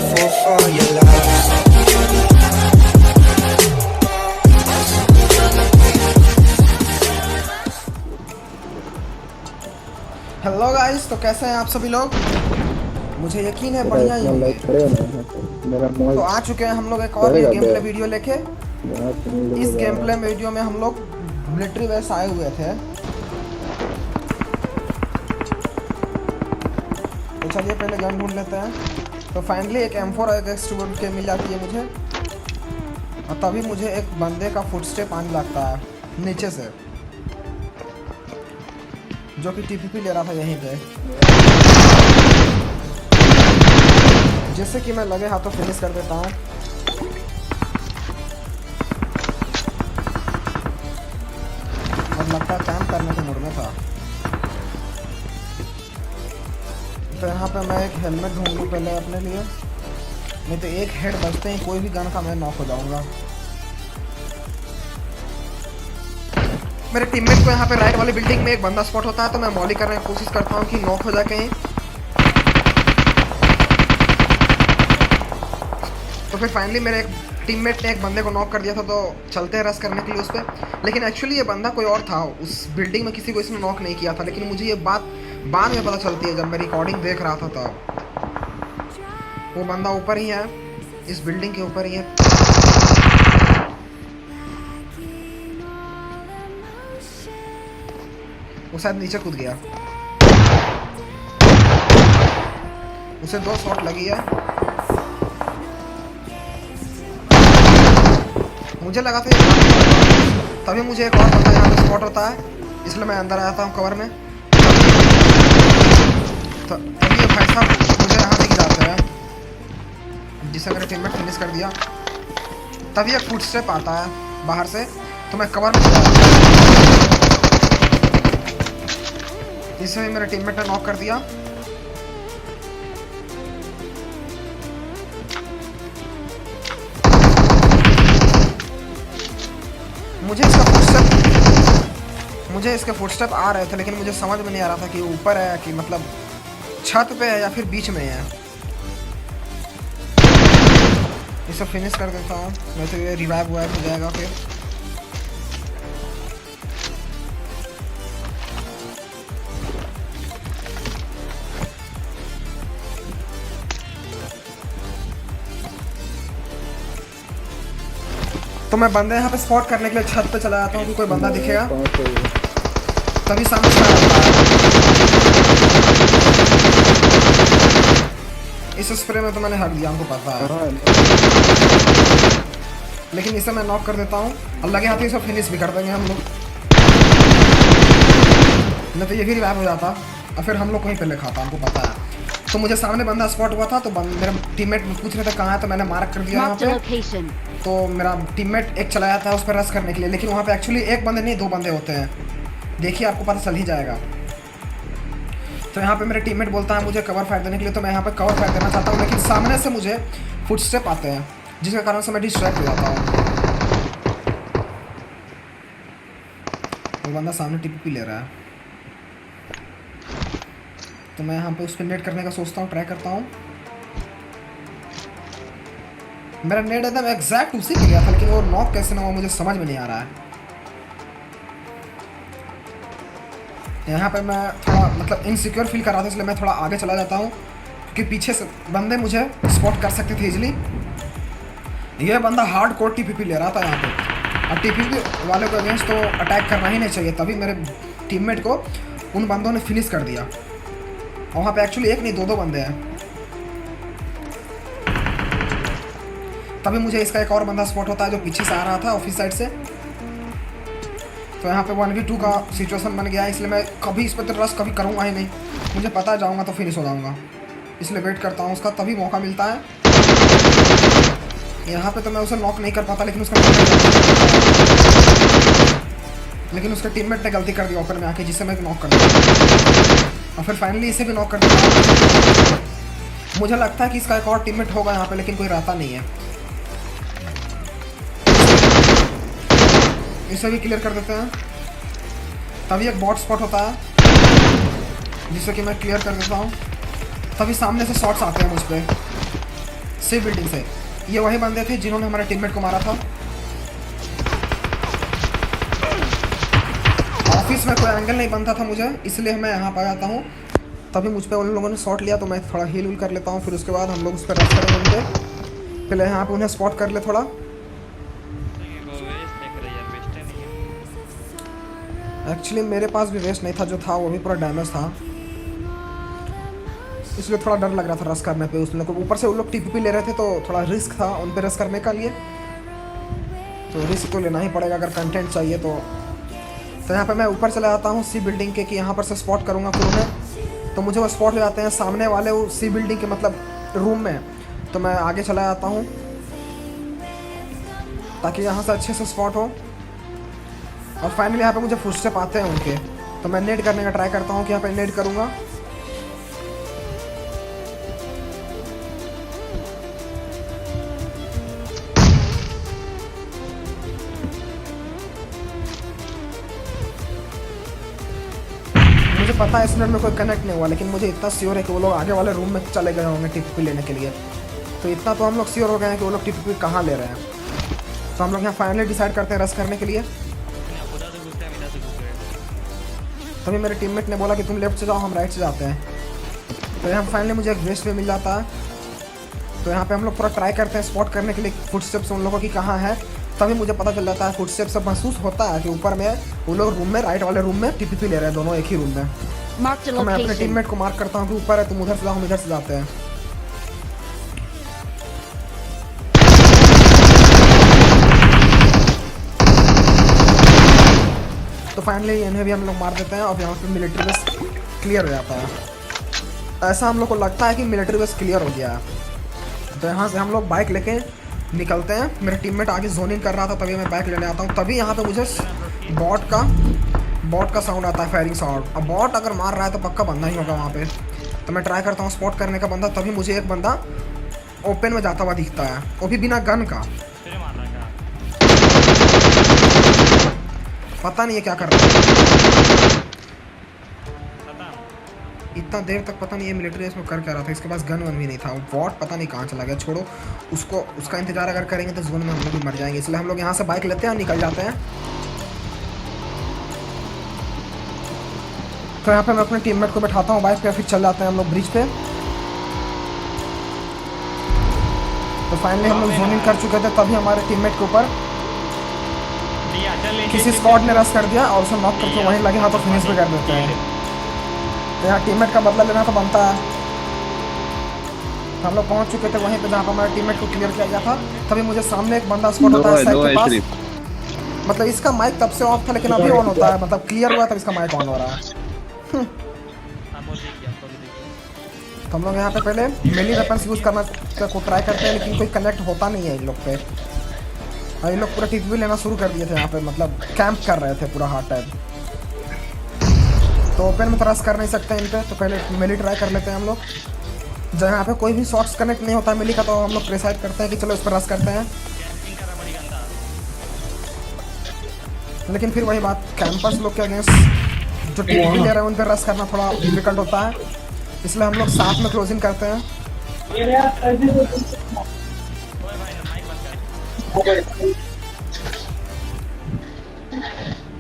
fall for your love. Hello guys, तो कैसे हैं आप सभी लोग। मुझे यकीन है बढ़िया ही होंगे। तो आ चुके हैं हम लोग एक और गेम प्ले वीडियो लेके। इस गेम प्ले वीडियो में हम लोग मिलिट्री बेस आए हुए थे। तो चलिए पहले गन ढूंढ लेते हैं। तो फाइनली एक M4 और एक एक्सट्रूड के मिल जाती है मुझे। और तभी मुझे एक बंदे का फुटस्टेप आने लगता है नीचे से, जो कि टीपीपी ले रहा था यहीं पे, जिससे कि मैं लगे हाथों फिनिश कर देता हूँ। और लगता है कैंप करने के मूड में था। तो यहाँ पे मैं एक हेलमेट ढूंढ लूँ पहले अपने लिए, नहीं तो एक हेड बचते ही कोई भी गन का मैं नॉक हो जाऊंगा। मेरे टीममेट को यहाँ पे राइट वाली बिल्डिंग में एक बंदा स्पॉट होता है, तो मैं मॉली करने की कोशिश करता हूँ कि नॉक हो जाए कहीं। तो फिर फाइनली मेरे एक टीममेट ने एक बंदे को नॉक कर दिया था, तो चलते हैं रश करने के लिए उस पर। लेकिन एक्चुअली ये बंदा कोई और था, उस बिल्डिंग में किसी को इसने नॉक नहीं किया था। लेकिन मुझे ये बात बाद में पता चलती है, जब मैं रिकॉर्डिंग देख रहा था तब। वो बंदा ऊपर ही है, इस बिल्डिंग के ऊपर ही है। वो शायद नीचे कूद गया। उसे 2 शॉट लगी है। मुझे लगा था तभी मुझे एक और बंदा यहाँ पे स्पॉट होता है, इसलिए मैं अंदर आता हूँ कवर में। तो तभी ये भाई साहब मुझे यहाँ से गिराते हैं, जिसे मेरे टीममेट फिनिश कर दिया। तभी एक फुटस्टेप आता है बाहर से, तो मैं कवर में चला जाता हूँ। इसे मेरे टीममेट ने नॉक कर दिया। मुझे इसके फुटस्टेप आ रहे थे, लेकिन मुझे समझ में नहीं आ रहा था कि ऊपर है कि मतलब छत पे है या फिर बीच में है। इसे फिनिश कर देता हूँ, नहीं तो ये रिवाइव हो जाएगा फिर। तो मैं बंदे यहाँ पे स्पॉट करने के लिए छत पे चला जाता हूँ कि कोई बंदा दिखेगा। तभी सामने से आता है। इस स्प्रे में तो मैंने हक दिया, हमको पता है। लेकिन इसे मैं नॉक कर देता हूँ और लगे हाथ इसे फिनिश भी कर देंगे हम लोग, नहीं तो ये भी रिवाइव हो जाता और फिर हम लोग कहीं पहले खाता, हमको पता है। तो मुझे सामने बंदा स्पॉट हुआ था, तो मेरा टीममेट पूछ रहे थे कहाँ है, तो मैंने मार्क कर दिया यहाँ पे। तो मेरा टीममेट एक चलाया था उस पर रश करने के लिए, लेकिन वहाँ पे एक्चुअली एक बंदे नहीं 2 बंदे होते हैं। देखिए आपको पता चल ही जाएगा। तो यहाँ पे मेरे टीममेट बोलता है मुझे कवर फायर देने के लिए, तो मैं यहाँ पे कवर फायर देना चाहता हूँ, लेकिन सामने से मुझे फुटस्टेप आते हैं, जिसके कारण से मैं डिस्ट्रैक्ट हो जाता हूँ। वो बंदा सामने टीपीपी ले रहा है, तो मैं यहाँ पे उस पर नेट करने का सोचता हूँ, ट्राई करता हूँ। मेरा नेट एकदम एग्जैक्ट उसी पे गया था, लेकिन वो नॉक कैसे ना हुआ मुझे समझ में नहीं आ रहा है। यहाँ पे मैं थोड़ा मतलब इनसिक्योर फील कर रहा था, इसलिए मैं थोड़ा आगे चला जाता हूँ, क्योंकि पीछे से बंदे मुझे स्पॉट कर सकते थे इजीली। ये बंदा हार्ड कोर टीपीपी ले रहा था यहाँ पे, और टीपीपी वाले को अगेंस्ट तो अटैक करना ही नहीं चाहिए। तभी मेरे टीममेट को उन बंदों ने फिनिश कर दिया, और वहाँ पे एक्चुअली एक नहीं 2 बंदे हैं। तभी मुझे इसका एक और बंदा स्पॉट होता है, जो पीछे से आ रहा था ऑफिस साइड से। तो यहाँ पे 1v2 का सिचुएशन बन गया है, इसलिए मैं कभी इस पर तो रश कभी करूँगा ही नहीं। मुझे पता है जाऊँगा तो फिनिश हो जाऊँगा, इसलिए वेट करता हूँ उसका, तभी मौका मिलता है। यहाँ पे तो मैं उसे नॉक नहीं कर पाता, लेकिन उसके टीममेट ने गलती कर दी ओपन में आके, जिससे मैं नॉक कर दिया। और फिर फाइनली इसे भी नॉक कर दिया। मुझे लगता है कि इसका एक और टीममेट होगा यहाँ पे, लेकिन कोई रहता नहीं है। इसे भी क्लियर कर देते हैं। तभी एक बॉट स्पॉट होता है, जिससे कि मैं क्लियर कर देता हूँ। तभी सामने से शॉट्स आते हैं मुझ पर। सी बिल्डिंग से। ये वही बंदे थे जिन्होंने हमारे टीममेट को मारा था। ऑफिस में कोई एंगल नहीं बनता था मुझे, इसलिए मैं यहाँ पर आता हूँ। तभी मुझ पर उन लोगों ने शॉट लिया, तो मैं थोड़ा हील उल कर लेता हूँ। फिर उसके बाद हम लोग उस पर रश करेंगे उनके। पहले यहाँ पे उन्हें स्पॉट कर ले थोड़ा। एक्चुअली मेरे पास भी वेस्ट नहीं था, जो था वो भी पूरा डैमेज था, इसलिए थोड़ा डर लग रहा था रश करने पे। उस लोग ऊपर से उन लोग टीपीपी ले रहे थे, तो थोड़ा रिस्क था उन पे रश करने का लिए। तो रिस्क तो लेना ही पड़ेगा अगर कंटेंट चाहिए तो। यहाँ पे मैं ऊपर चला जाता हूँ सी बिल्डिंग के, कि यहाँ पर से स्पॉट करूँगा फिर उन्हें। तो मुझे वो स्पॉट हो जाते हैं सामने वाले वो सी बिल्डिंग के मतलब रूम में। तो मैं आगे चला जाता हूँ ताकि यहाँ से अच्छे से स्पॉट हो। और फाइनली यहाँ पे मुझे फुटस्टेप आते हैं उनके, तो मैं नेट करने का ट्राई करता हूँ कि यहाँ पे नेट करूँगा। मुझे पता है इस नेट में कोई कनेक्ट नहीं हुआ, लेकिन मुझे इतना श्योर है कि वो लोग आगे वाले रूम में चले गए होंगे टीपीपी लेने के लिए। तो इतना तो हम लोग श्योर हो गए हैं कि वो लोग टीपीपी कहाँ ले रहे हैं। तो हम लोग यहाँ फाइनली डिसाइड करते हैं रश करने के लिए। तभी मेरे टीममेट ने बोला कि तुम लेफ्ट से जाओ, हम राइट से जाते हैं। तो यहाँ फाइनली मुझे एक वेस्ट पे मिल जाता है। तो यहाँ पे हम लोग पूरा ट्राई करते हैं स्पॉट करने के लिए फुटस्टेप्स उन लोगों की कहाँ है। तभी मुझे पता चल जाता है, फुटस्टेप्स से महसूस होता है कि ऊपर में वो लोग रूम में, राइट वाले रूम में टीपीपी ले रहे हैं, दोनों एक ही रूम में। तो मैं अपने टीममेट को मार्क करता हूँ कि ऊपर है, तुम उधर से जाओ, हम इधर से जाते हैं। तो फाइनली इन्हें भी हम लोग मार देते हैं और यहाँ पे मिलिट्री बेस क्लियर हो जाता है। ऐसा हम लोग को लगता है कि मिलिट्री बेस क्लियर हो गया है। तो यहाँ से हम लोग बाइक लेके निकलते हैं। मेरा टीममेट आगे जोनिंग कर रहा था, तभी मैं बाइक लेने आता हूँ। तभी यहाँ पे मुझे बॉट का साउंड आता है, फायरिंग साउंड। अब बॉट अगर मार रहा है तो पक्का बंदा ही होगा वहाँ पे। तो मैं ट्राई करता हूँ स्पॉट करने का बंदा। तभी मुझे एक बंदा ओपन में जाता हुआ दिखता है, वो भी बिना गन का। पता नहीं है क्या कर रहा है, इतना देर तक पता नहीं ये मिलिट्री इसमें कर क्या रहा था। इसके पास गन वन भी नहीं था। वो बॉट पता नहीं कहाँ चला गया। छोड़ो उसको, उसका इंतजार अगर करेंगे तो जोन में हम लोग भी मर जाएंगे। इसलिए हम लोग यहाँ से बाइक लेते हैं और निकल जाते हैं। तो यहाँ पे मैं अपने टीममेट को बैठाता हूँ बाइक पे, फिर चल जाते हैं हम लोग ब्रिज पे। तो फाइनली हम लोग जोनिंग कर चुके थे, तभी हमारे टीममेट के ऊपर किसी स्क्वाड ने रश कर दिया और उसे नॉक करके वहीं लगे हाथों फिनिश भी कर देते हैं। तो यहाँ टीममेट का बदला लेना तो बनता है। तो हम लोग पहुँच चुके थे वहीं पे जहाँ पर हमारे टीममेट को क्लियर किया गया था। तभी मुझे सामने एक बंदा स्पॉट होता है साइड के पास। मतलब इसका माइक तब से ऑफ था, लेकिन अभी ऑन होता है। मतलब क्लियर हुआ तब इसका माइक ऑन हो रहा है। तो हम लोग यहाँ पे पहले मेली वेपन्स यूज़ करना को ट्राई करते हैं, लेकिन कोई कनेक्ट होता नहीं है इन लोग पे। और इन लोग पूरा टीपी लेना शुरू कर दिए थे यहाँ पे, मतलब कैंप कर रहे थे पूरा हार्ड टाइम। तो ओपन में तो रश कर नहीं सकते इन पे, तो पहले मेली ट्राई कर लेते हैं हम लोग। जब यहाँ पे कोई भी शॉट्स कनेक्ट नहीं होता मेली का, तो हम लोग प्रिसाइड करते हैं कि चलो इस पर रश करते हैं। लेकिन फिर वही बात, कैंपस लोग के अगेंस्ट जो टीपी ले रहे हैं उन पर रश करना थोड़ा डिफिकल्ट होता है। इसलिए हम लोग साथ में क्लोजिंग करते हैं।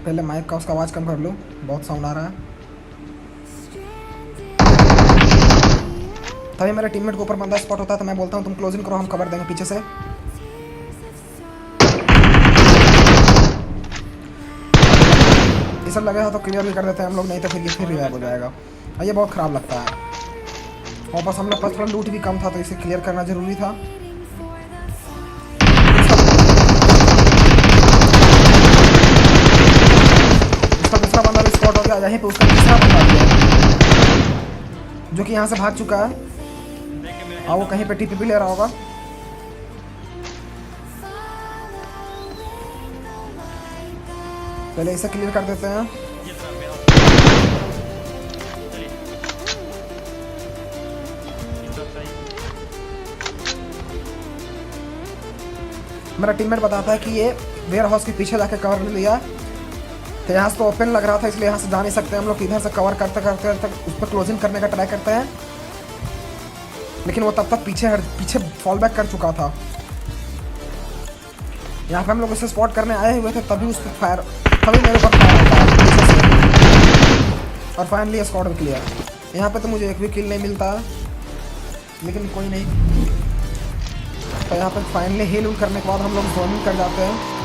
पहले माइक का उसका आवाज़ कम कर लो, बहुत साउंड आ रहा है। तभी मेरे टीममेट के ऊपर बंदा स्पॉट होता है, तो मैं बोलता हूँ तुम क्लोजिंग करो, हम कवर देंगे पीछे से। ये सब लगे हो तो क्लियर भी कर देते हैं हम लोग, नहीं तो फिर ये फिर रिवाइव हो जाएगा और ये बहुत ख़राब लगता है। और बस हम लोग पास थोड़ा लूट भी कम था, तो इसे क्लियर करना ज़रूरी था। उसका दूसरा बंदा भी स्पॉट हो गया, यहीं पे उसका तीसरा बंदा भी है जो कि यहाँ से भाग चुका है और वो कहीं पे टीपीपी ले रहा होगा। पहले इसे क्लियर कर देते हैं। मेरा टीममेट बताता है कि ये वेयर हाउस के पीछे जाके कवर ले लिया। तो यहाँ से तो ओपन लग रहा था, इसलिए यहाँ से जा नहीं सकते हम लोग। इधर से कवर करते करते तक उस पर क्लोजिंग करने का ट्राई करते हैं। लेकिन वो तब तक पीछे फॉल बैक कर चुका था। यहाँ पे हम लोग उसे स्पॉट करने आए हुए थे, तभी उस पर फायर, तभी मेरे ऊपर फायर आता और फाइनली स्क्वाड भी क्लियर। यहाँ पे तो मुझे एक भी किल नहीं मिलता, लेकिन कोई नहीं। तो यहाँ पे फाइनली हील उल करने के बाद हम लोग जोनिंग कर जाते हैं।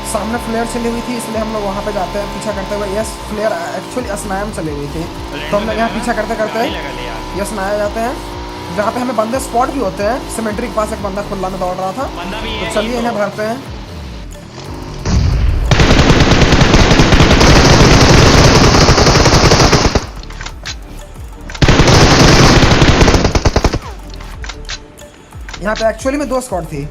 सामने फ्लेयर चली हुई थी, इसलिए हम लोग वहाँ पे जाते हैं पीछा करते हुए। यस, फ्लेयर एक्चुअली असनायम चली हुई थी, तो हम लोग यहाँ पीछा करते करते यस नाया जाते हैं, जहाँ पे हमें बंदे स्पॉट भी होते हैं। सिमेट्री के पास एक बंदा खुला में दौड़ रहा था, तो चलिए इन्हें भरते हैं। यहाँ पे एक्चुअली में 2 स्क्वाड थी।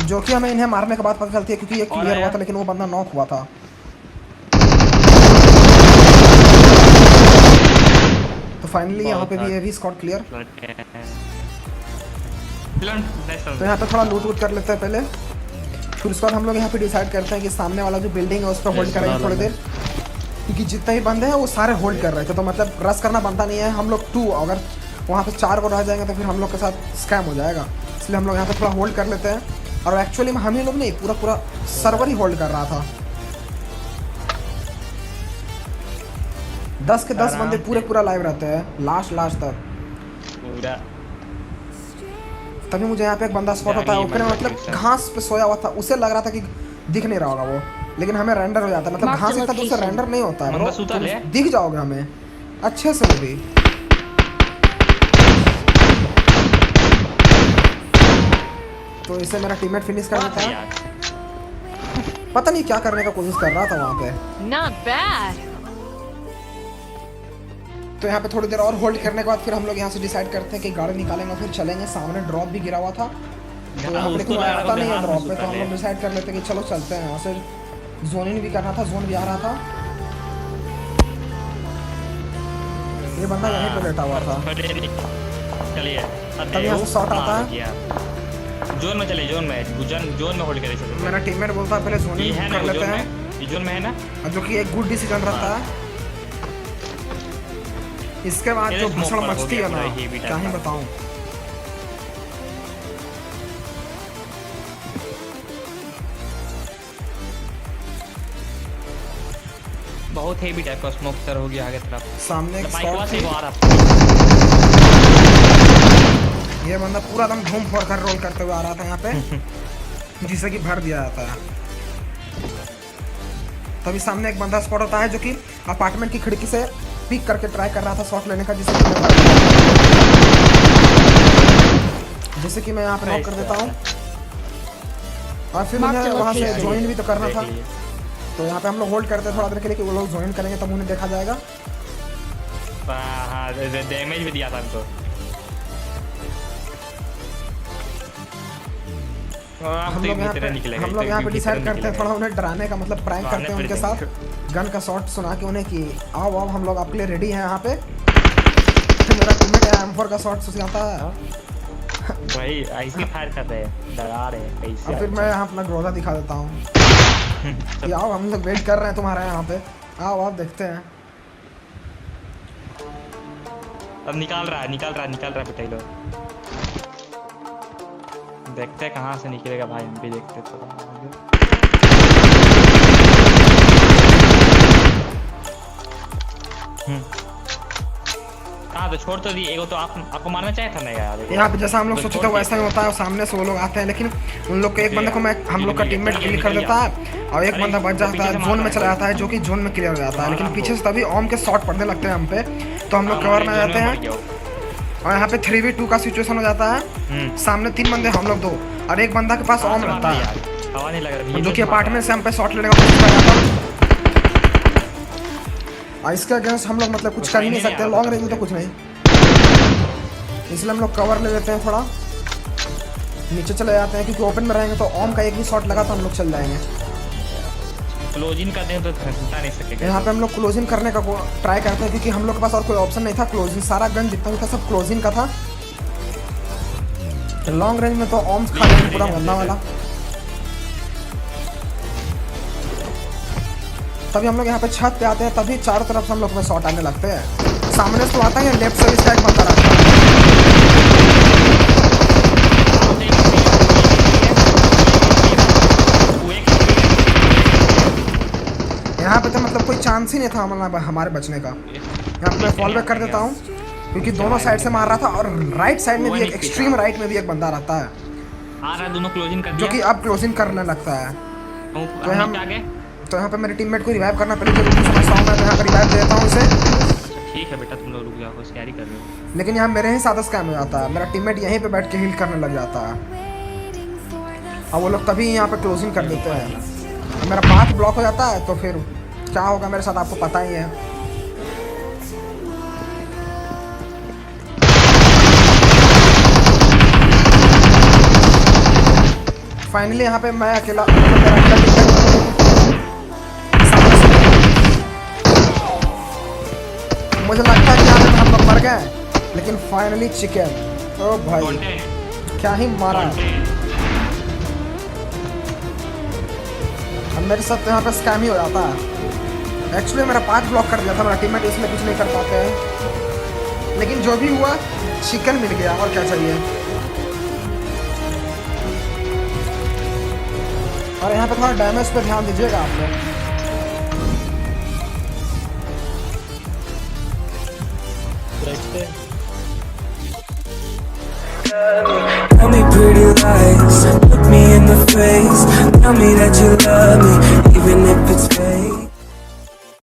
जो कि हमें इन्हें मारने के बाद पता चलती है, क्योंकि ये क्लियर हुआ था लेकिन वो बंदा नॉक हुआ था। तो फाइनली यहाँ पे भी ये भी स्क्वाड क्लियर। तो यहाँ पे थोड़ा लूट वूट कर लेते हैं पहले, फिर उसके बाद हम लोग यहाँ पे डिसाइड करते हैं कि सामने वाला जो बिल्डिंग है उस पर होल्ड करेंगे थोड़ी देर, क्योंकि जितने ही बंदे हैं वो सारे होल्ड कर रहे थे। तो मतलब रश करना बनता नहीं है। हम लोग 2, अगर वहाँ पे 4 को रह जाएंगे तो फिर हम लोग के साथ स्कैम हो जाएगा, इसलिए हम लोग यहाँ पे थोड़ा होल्ड कर लेते हैं। और एक्चुअली में हम ही लोग नहीं, पूरा सर्वर ही होल्ड कर रहा था। 10 के 10 बंदे पूरा लाइव रहते हैं लास्ट तक। तभी मुझे यहाँ पे एक बंदा स्पॉट होता है, ऊपर मतलब घास पे सोया हुआ था, उसे लग रहा था कि दिख नहीं रहा होगा वो, लेकिन हमें रेंडर हो जाता है। मतलब घास इतना दूर से रेंडर नहीं होता है, तो दिख जाओगे हमें अच्छे से। भी तो इसे मेरा टीममेट फिनिश कर देता है। पता नहीं क्या करने का कोशिश कर रहा था वहाँ पे। Not bad. तो यहाँ पे थोड़ी देर और होल्ड करने के बाद फिर हम लोग यहाँ से डिसाइड करते हैं कि गाड़ी निकालेंगे, फिर चलेंगे। सामने ड्रॉप भी गिरा हुआ था, तो यहाँ पे कोई आता नहीं है ड्रॉप पे, तो हम लोग डिसाइड कर लेते हैं कि चलो चलते हैं। यहाँ से जोनिंग भी करना था, जोन भी आ रहा था। ये बंदा यहीं पे लेटा हुआ था, तब यहाँ से शॉट आता है। जोन में चले, जोन में होल्ड करे चलो। मेरा टीममेट बोलता है पहले जोनिंग कर लेते हैं, ये जोन में है ना, जो कि एक गुड डिसीजन रहता है। इसके बाद जो भसड़ मचती है ना, क्या ही बताऊं। बहुत हेवी टाइप का स्मोक तर हो गया आगे तरफ। सामने एक स्क्वाड स्क्वाड आ रहा। ये बंदा पूरा दम घूम फोड़ कर रोल करते हुए आ रहा था यहाँ पे, जिसे कि भर दिया जाता है। तभी सामने एक बंदा स्पॉट होता है, जो कि अपार्टमेंट की खिड़की से पिक करके ट्राई कर रहा था शॉट लेने का, जिसे कि मैं यहाँ पे नॉक कर देता हूँ। और फिर मुझे वहाँ से ज्वाइन भी तो करना था, तो यहाँ पे हम लोग होल्ड करते हैं थोड़ा देर के लिए कि वो लोग ज्वाइन करेंगे तब उन्हें देखा जाएगा। हाँ, डैमेज भी दिया था हमको। हम लोग यहाँ पे डिसाइड करते हैं थोड़ा उन्हें डराने का, मतलब प्रैंक करते हैं उनके साथ, गन का शॉट सुना के उन्हें कि आओ आओ हम लोग आपके लिए रेडी हैं यहाँ पे। फिर मेरा टीममेट M4 का शॉट सुनाता है भाई, ऐसे फायर कर रहे हैं, डरा रहे हैं कैसे। और फिर मैं यहाँ अपना ग्रोधा दिखा देता हूँ कि आओ हम लोग वेट कर रहे हैं तुम्हारे यहाँ पे, आओ आप देखते हैं। अब निकाल रहा है पटेलो। देखते हैं कहाँ से निकलेगा भाई, हम भी देखते तो। हाँ तो छोड़ तो दी, एगो तो आपको मारना चाहिए था ना यार। यहाँ पे जैसा हम लोग सोचे थे वैसा ही होता है, सामने से वो लोग आते हैं, लेकिन उन लोग के एक बंदे को हम लोग का टीममेट किल कर देता है और एक बंदा बच जाता है, जोन में चला जाता है, जो कि जोन में क्लियर हो जाता है। लेकिन पीछे से तभी ओम के शॉट पड़ने लगते हैं हम पे, तो हम लोग कवर में जाते हैं और यहाँ पे 3v2 का सिचुएशन हो जाता है। सामने 3 बंदे, हम लोग 2, और एक बंदा के पास ओम रहता है, जो कि अपार्टमेंट से हम पे शॉट लेने का कोशिश कर रहा था। इसके अगेंस्ट हम लोग मतलब कुछ कर ही नहीं सकते, लॉन्ग रेंज में तो कुछ नहीं, इसलिए हम लोग कवर ले लेते हैं, थोड़ा नीचे चले जाते हैं, क्योंकि ओपन में रहेंगे तो ओम का एक भी शॉट लगा तो हम लोग चल जाएंगे। क्लोजिंग करते हैं तो घुसा नहीं सकेगा। यहाँ पे हम लोग क्लोजिंग करने का ट्राई करते हैं, क्योंकि हम लोग के पास और कोई ऑप्शन नहीं था। क्लोजिंग सारा गन जितना भी था सब क्लोजिंग का था, लॉन्ग रेंज में तो ऑम्स खा लेंगे पूरा गंदा वाला। तभी हम लोग यहाँ पे छत पे आते हैं, तभी चारों तरफ से हम लोग में शॉट आने लगते हैं। सामने से तो आता है, लेफ्ट से भी स्टैक बनता रहता है। यहाँ पे तो मतलब कोई चांस ही नहीं था हमारे बचने का। यहाँ पे मैं फॉल बैक कर देता हूँ क्योंकि दोनों साइड से मार रहा था, और राइट साइड में भी एक एक्सट्रीम राइट में भी एक बंदा रहता है आ रहा है, दोनों क्लोजिंग कर जो दिया। कि अब क्लोजिंग करने लगता है। तो यहाँ पे मेरे टीममेट को रिवाइव करना पड़ेगा, जरूरी समझता हूँ मैं, तो यहाँ पे रिवाइव देता हूँ इसे। ठीक है बेटा, तुम लोग रुक जाओ, कैरी कर रहे हो। लेकिन यहाँ मेरे ही साथ स्कैम हो जाता है, मेरा टीममेट यहीं पे बैठ के हील करने लग जाता है, और वो लोग तभी यहाँ पे क्लोजिंग कर देते हैं। मेरा पाथ ब्लॉक हो जाता है, तो फिर क्या होगा मेरे साथ आपको पता ही है। फाइनली यहाँ पे मैं अकेला, मुझे लगता है कि यहाँ पे हम लोग मर गए, लेकिन फाइनली चिकन, ओ भाई क्या ही मारा। अब मेरे साथ तो यहाँ पे स्कैम ही हो जाता है। एक्चुअली मेरा पाथ ब्लॉक कर दिया था मेरा टीममेट, इसमें कुछ नहीं कर पाते हैं, लेकिन जो भी हुआ चिकन मिल गया, और क्या चाहिए। और यहाँ पे थोड़ा डैमेज पे ध्यान दीजिएगा आप लोग। Tell me pretty lies, look me in the face. Tell me that you love me, even if it's